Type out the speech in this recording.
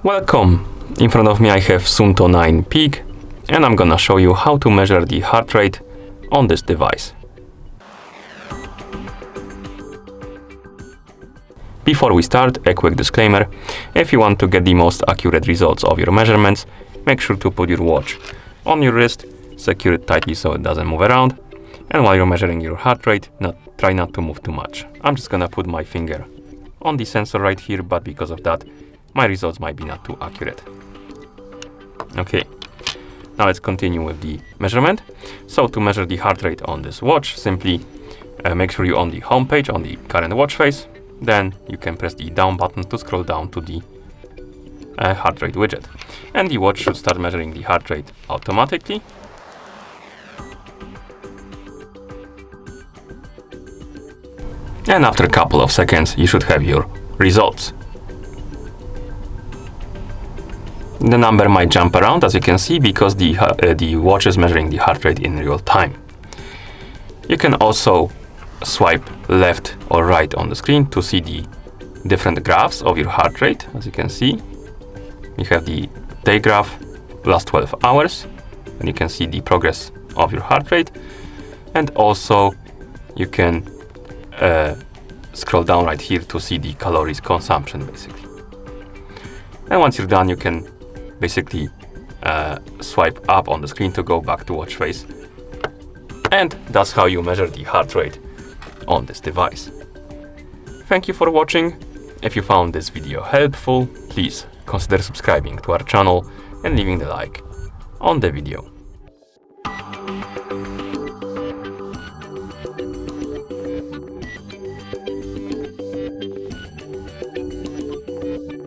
Welcome! In front of me I have Suunto 9 Peak, and I'm gonna show you how to measure the heart rate on this device. Before we start, a quick disclaimer. If you want to get the most accurate results of your measurements, make sure to put your watch on your wrist, secure it tightly so it doesn't move around, and while you're measuring your heart rate, try not to move too much. I'm just gonna put my finger on the sensor right here, but because of that, my results might be not too accurate. Okay, now let's continue with the measurement. So to measure the heart rate on this watch, simply make sure you're on the home page, on the current watch face. Then you can press the down button to scroll down to the heart rate widget. And the watch should start measuring the heart rate automatically. And after a couple of seconds, you should have your results. The number might jump around, as you can see, because the watch is measuring the heart rate in real time. You can also swipe left or right on the screen to see the different graphs of your heart rate. As you can see, you have the day graph, last 12 hours, and you can see the progress of your heart rate. And also you can scroll down right here to see the calories consumption, basically. And once you're done, you can basically swipe up on the screen to go back to watch face. And that's how you measure the heart rate on this device. Thank you for watching. If you found this video helpful, please consider subscribing to our channel and leaving the like on the video.